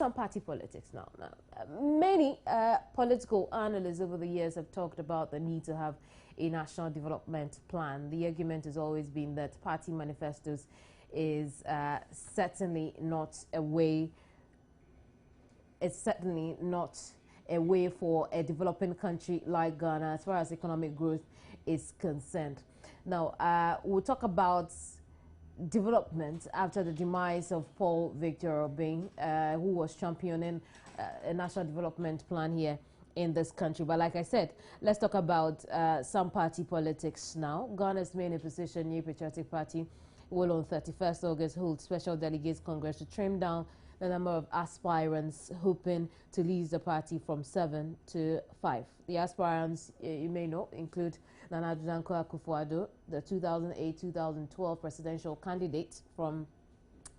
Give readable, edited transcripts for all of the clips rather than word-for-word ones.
Some party politics now. Many political analysts over the years have talked about the need to have a national development plan. The argument has always been that party manifestos is certainly not a way. It's certainly not a way for a developing country like Ghana as far as economic growth is concerned. Now, we'll talk about development after the demise of Paul Victor Obeng, who was championing a national development plan here in this country. But like I said, let's talk about some party politics now. Ghana's main opposition, New Patriotic Party, will on 31st August hold special delegates congress to trim down the number of aspirants, hoping to lead the party from 7 to 5. The aspirants, you may know, include Nana Addo Akufo-Addo, the 2008-2012 presidential candidate from,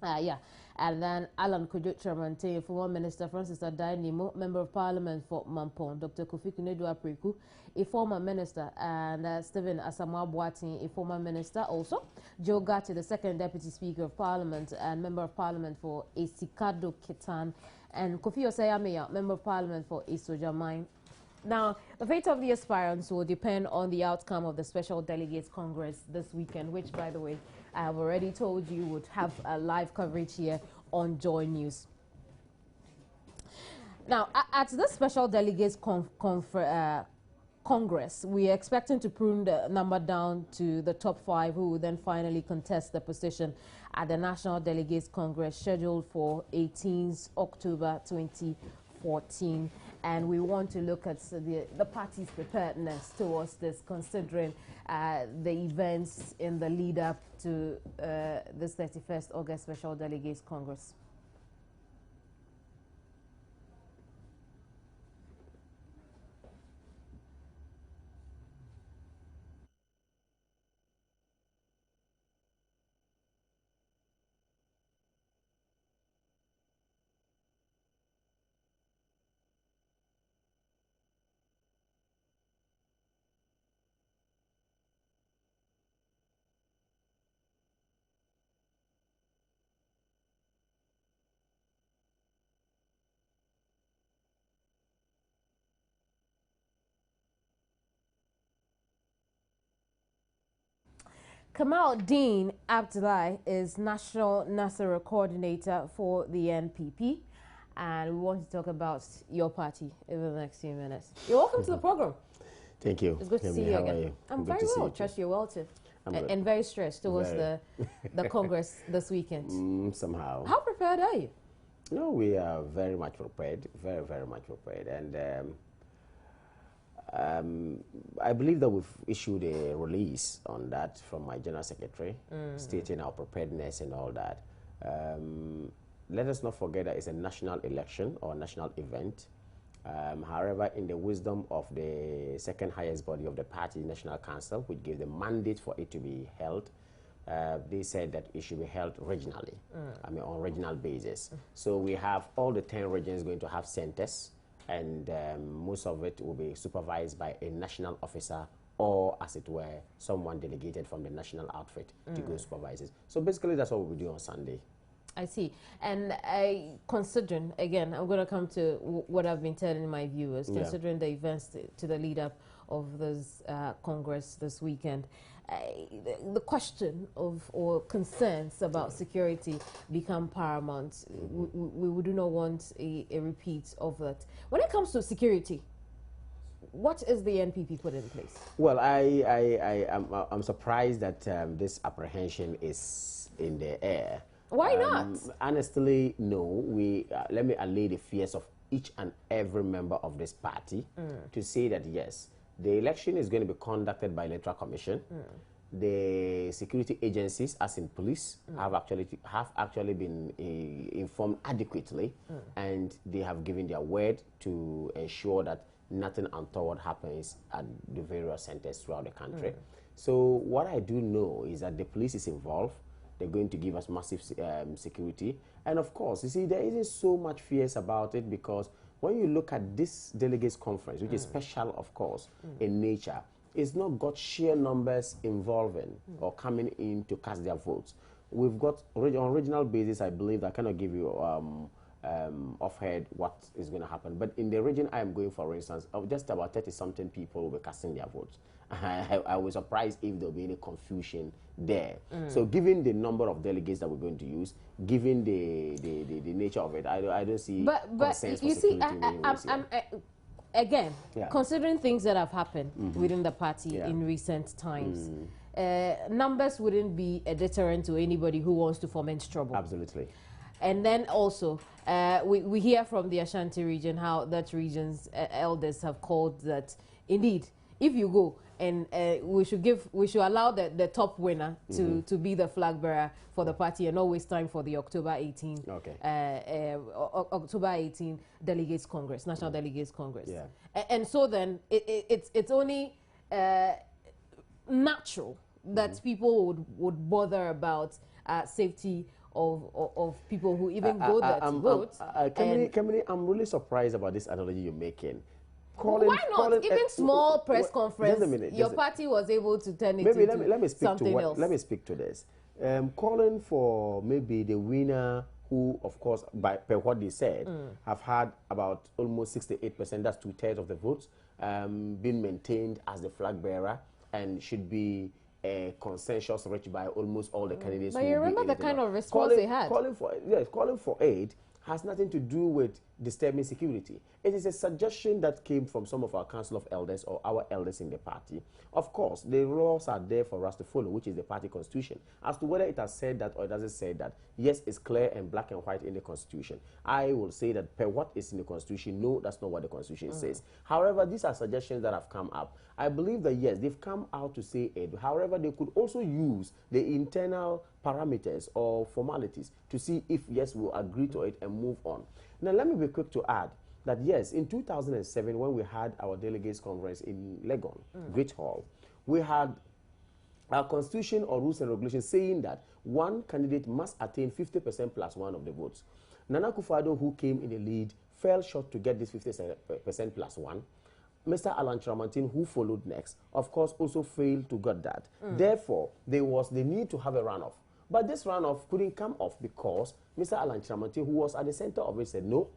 and then Alan Kojo-Tramante, former minister, Francis Adai-Nimo, member of parliament for Mampong, Dr. Kofi Kunedu-Apreku, a former minister, and Stephen Asamoah-Boateng, a former minister also, Joe Gatti, the second deputy speaker of parliament and member of parliament for Esikado Ketan, and Kofi Osayameya, member of parliament for Isojamine. Now, the fate of the aspirants will depend on the outcome of the Special Delegates Congress this weekend, which, by the way, I have already told you would have a live coverage here on Joy News. Now, at the Special Delegates Congress, we are expecting to prune the number down to the top 5, who will then finally contest the position at the National Delegates Congress scheduled for 18th October 2014. And we want to look at the party's preparedness towards this, considering the events in the lead up to this 31st August Special Delegates Congress. Kamal Dean Abdullahi is National Nasser Coordinator for the NPP, and we want to talk about your party over the next few minutes. You're welcome to the program. Thank you. It's good to see you again. You? I'm good very well. Trust you're well too. And very stressed towards the Congress this weekend. Somehow. How prepared are you? No, we are very much prepared. Very, very much prepared. And I believe that we've issued a release on that from my General Secretary, stating our preparedness and all that. Let us not forget that it's a national election or national event. However, in the wisdom of the second highest body of the party, National Council, which gave the mandate for it to be held, they said that it should be held regionally, on regional basis. So we have all the 10 regions going to have centers, and most of it will be supervised by a national officer, or, as it were, someone delegated from the national outfit to go supervise it. So basically, that's what we'll do on Sunday. I see. And considering, again, I'm going to come to what I've been telling my viewers, considering the events to the lead up of this Congress this weekend, the question of or concerns about security become paramount. We do not want a repeat of that. When it comes to security, what is the NPP put in place? Well, I'm surprised that this apprehension is in the air. Why not? Honestly, no. Let me allay the fears of each and every member of this party to say that yes, the election is going to be conducted by Electoral Commission. The security agencies, as in police, have actually been informed adequately, and they have given their word to ensure that nothing untoward happens at the various centers throughout the country. So what I do know is that the police is involved. They're going to give us massive security. And of course, you see, there isn't so much fears about it, because when you look at this delegates conference, which is special, of course, in nature, it's not got sheer numbers involving or coming in to cast their votes. We've got, on regional basis, I believe, I cannot give you offhand what is going to happen. But in the region I am going, for instance, of just about 30-something people will be casting their votes. I was surprised if there will be any confusion there. So given the number of delegates that we're going to use, given the nature of it, I don't see concerns you for see, again, considering things that have happened within the party in recent times, numbers wouldn't be a deterrent to anybody who wants to foment trouble. Absolutely. And then also, we hear from the Ashanti region how that region's elders have called that, indeed, if you go, and we should allow the top winner to be the flag bearer for the party and not waste time for the October 18 October 18 Delegates Congress, National Delegates Congress. And so then it's only natural that people would bother about safety of people who even go there to vote. Kamini, I'm really surprised about this analogy you're making. Why not? Even small press conference, your party was able to turn it into something else. Let me speak to this. Calling for maybe the winner who, of course, per what they said, have had about almost 68%, that's 2/3 of the votes, been maintained as the flag bearer and should be a consensus reached by almost all the candidates. But you remember the kind of response they had? Calling for aid has nothing to do with disturbing security. It is a suggestion that came from some of our council of elders or our elders in the party. Of course, the laws are there for us to follow, which is the party constitution. As to whether it has said that or it doesn't say that, yes, it's clear and black and white in the constitution. I will say that per what is in the constitution, no, that's not what the constitution says. However, these are suggestions that have come up. I believe that, yes, they've come out to say it. However, they could also use the internal parameters or formalities to see if, yes, we'll agree to it and move on. Now, let me be quick to add that, yes, in 2007, when we had our delegates conference in Legon, Great Hall, we had our constitution or rules and regulations saying that one candidate must attain 50% plus one of the votes. Nana Akufo-Addo, who came in the lead, fell short to get this 50% plus one. Mr. Alan Tramantin, who followed next, of course, also failed to get that. Therefore, there was the need to have a runoff. But this runoff couldn't come off because Mr. Alan Tramantin, who was at the center of it, said, no,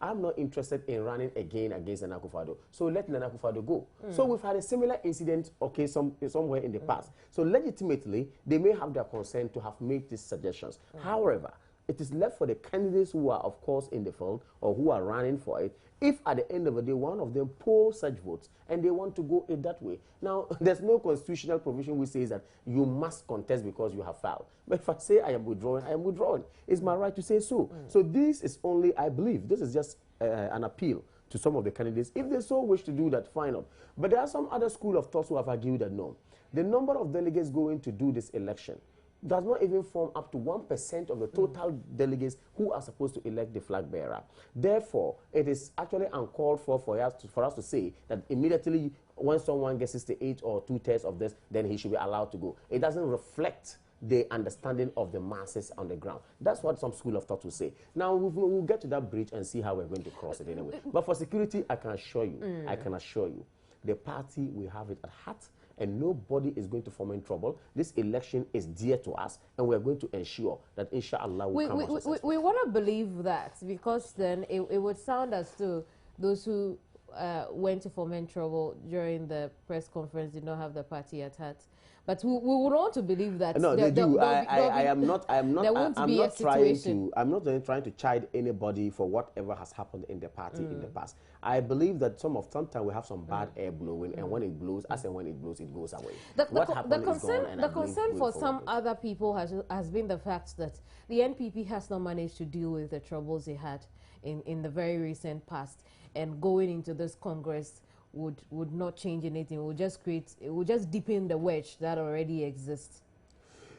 I'm not interested in running again against Nana Akufo-Addo. So let Nana Akufo-Addo go. So we've had a similar incident, okay, somewhere in the past. So legitimately, they may have their consent to have made these suggestions. However, it is left for the candidates who are, of course, in the field or who are running for it, if at the end of the day, one of them polls such votes and they want to go it that way. Now, there's no constitutional provision which says that you must contest because you have failed. But if I say I am withdrawing, I am withdrawing. It's my right to say so. So this is only, I believe, this is just an appeal to some of the candidates. If they so wish to do that, fine. But there are some other school of thoughts who have argued that no. The number of delegates going to do this election does not even form up to 1% of the total delegates who are supposed to elect the flag bearer. Therefore, it is actually uncalled for us to say that immediately when someone gets 68 or 2/3 of this, then he should be allowed to go. It doesn't reflect the understanding of the masses on the ground. That's what some school of thought will say. Now, we'll get to that bridge and see how we're going to cross it anyway. But for security, I can assure you, the party will have it at heart, and nobody is going to foment trouble. This election is dear to us, and we are going to ensure that, inshallah, we want to believe that, because then it would sound as though those who went to foment trouble during the press conference did not have the party at heart. But we would want to believe that. No, they do. I'm not trying to chide anybody for whatever has happened in the party in the past. I believe that sometimes we have some bad air blowing, and when it blows, as and when it blows, it goes away. The concern for some other people has been the fact that the NPP has not managed to deal with the troubles they had in the very recent past, and going into this Congress would not change anything. It would just deepen the wedge that already exists.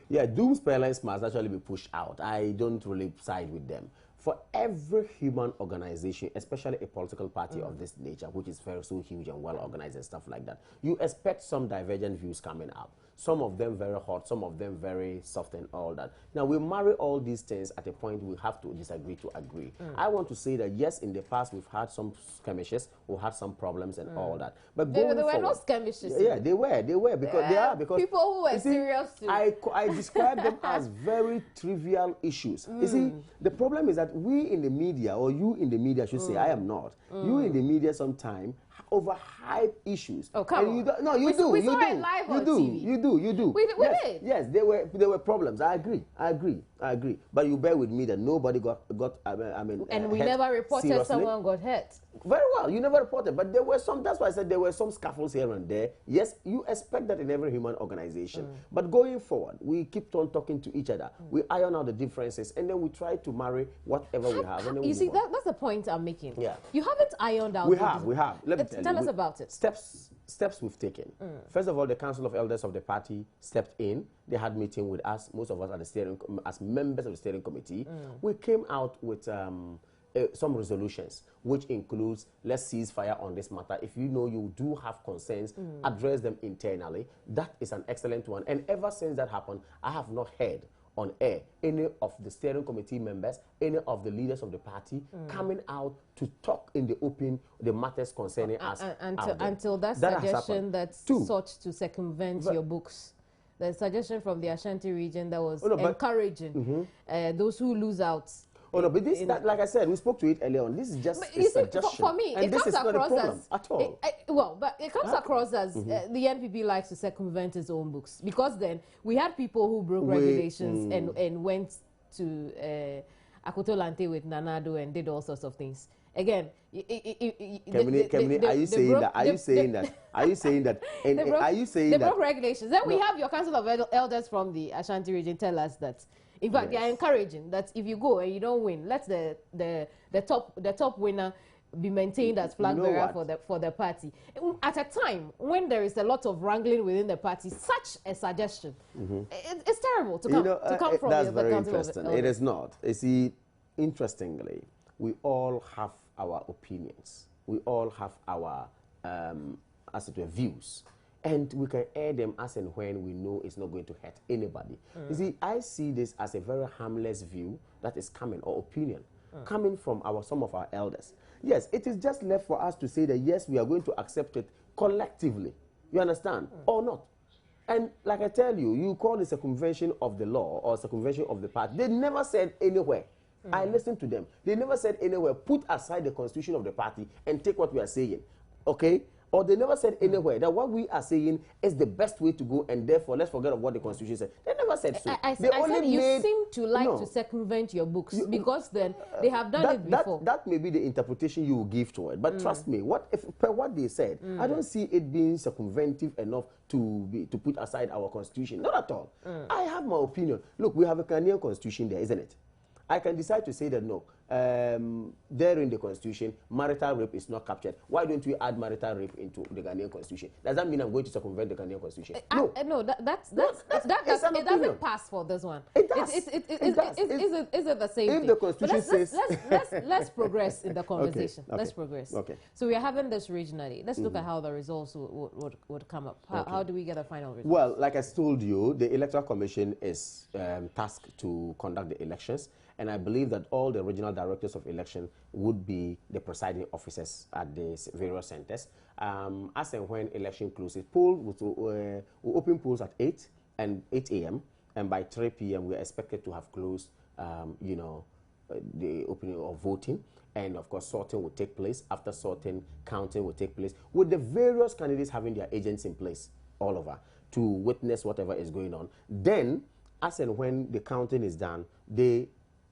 Yeah, doom spellers must actually be pushed out. I don't really side with them. For every human organization, especially a political party of this nature, which is so huge and well organized and stuff like that, you expect some divergent views coming up. Some of them very hot, some of them very soft and all that. Now, we marry all these things at a point we have to disagree to agree. I want to say that, yes, in the past, we've had some skirmishes, we had some problems and all that. But there were no skirmishes. Yeah, they were, because because people who were serious too. I describe them as very trivial issues. You see, the problem is that we in the media, or you in the media, should say, I am not. You in the media sometime overhype issues. Oh, come and on. you don't, no, you We do. we you saw do. it live you on do. TV. You do. We yes, did. Yes, there were problems. I agree. But you bear with me that nobody got And we hurt never reported seriously. someone got hurt. Very well, you never reported, but there were some. That's why I said there were some scuffles here and there. Yes, you expect that in every human organization. But going forward, we keep on talking to each other. We iron out the differences, and then we try to marry whatever we have. And then You see, that's the point I'm making. Yeah. You haven't ironed out. We have. Let me tell us about it. Steps we've taken. First of all, the Council of Elders of the party stepped in. They had meeting with us, most of us at the steering, as members of the steering committee. We came out with some resolutions, which includes let's cease fire on this matter. If you know you do have concerns, address them internally. That is an excellent one. And ever since that happened, I have not heard on air any of the steering committee members, any of the leaders of the party coming out to talk in the open the matters concerning us. Until that suggestion that sought to circumvent your books. The suggestion from the Ashanti region that was encouraging those who lose out. Oh no, but like I said, we spoke to it earlier on. This is just a suggestion. For me, and it this comes is not a across problem as at all. But it comes across as the NPP likes to circumvent its own books, because then we had people who broke regulations and went to Akotolante with Nanado and did all sorts of things. Again, are you saying that? Are you saying that? They broke regulations. Then we have your Council of Elders from the Ashanti region tell us that. In fact, they are encouraging that if you go and you don't win, let the top winner be maintained as flag bearer for the party. At a time when there is a lot of wrangling within the party, such a suggestion, it's terrible to come from that's the very Council interesting. It is not. You see, interestingly, we all have our opinions. We all have our as it were views. And we can air them as and when we know it's not going to hurt anybody. You see, I see this as a very harmless view that is coming, or opinion, coming from some of our elders. Yes, it is just left for us to say that, yes, we are going to accept it collectively. You understand? Or not. And like I tell you, you call it circumvention of the law or circumvention of the party. They never said anywhere. I listened to them. They never said anywhere, put aside the constitution of the party and take what we are saying. Okay? Or they never said anywhere that what we are saying is the best way to go, and therefore let's forget what the Constitution said. They never said so. I said you seem to like to circumvent your books, because then they have done it before. That may be the interpretation you will give to it. But trust me, per what they said, I don't see it being circumventive enough to put aside our Constitution. Not at all. I have my opinion. Look, we have a Ghanaian Constitution there, isn't it? I can decide to say that no, there in the Constitution, marital rape is not captured. Why don't we add marital rape into the Ghanaian Constitution? Does that mean I'm going to circumvent the Ghanaian Constitution? No. No, it doesn't pass for this one. It does. Is it the same if thing? the Constitution says... Let's progress in the conversation. Okay. Let's progress. Okay. So we are having this regionally. Let's look at how the results would come up. How do we get a final result? Well, like I told you, the Electoral Commission is tasked to conduct the elections. And I believe that all the regional directors of election would be the presiding officers at the various centers. As and when election closes, we'll open polls at 8 a.m. And by 3 p.m. we are expected to have closed, the opening of voting. And of course, sorting will take place. After sorting, counting will take place, with the various candidates having their agents in place all over to witness whatever is going on. Then, as and when the counting is done, the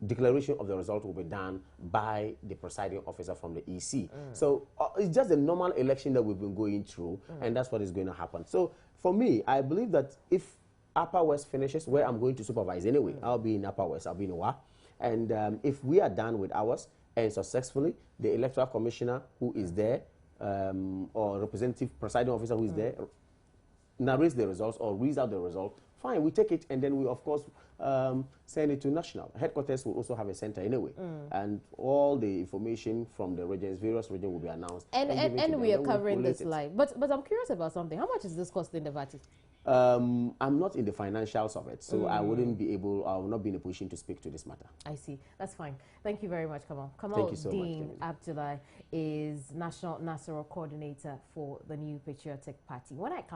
declaration of the result will be done by the presiding officer from the EC. So it's just a normal election that we've been going through, and that's what is going to happen. So for me, I believe that if Upper West finishes, where I'm going to supervise anyway, I'll be in Upper West, I'll be in Wa. And if we are done with ours and successfully, the Electoral Commissioner who is there, or representative presiding officer who is there, narrates the results or reads out the result, fine, we take it, and then we, of course, send it to national. Headquarters will also have a center anyway. And all the information from the regions, various regions will be announced. And we are covering this live. But I'm curious about something. How much is this costing the party? I'm not in the financials of it, so I will not be in a position to speak to this matter. I see. That's fine. Thank you very much, Kamal. Thank you so much, Dean Abdullahi is National Nassau Coordinator for the New Patriotic Party. When I come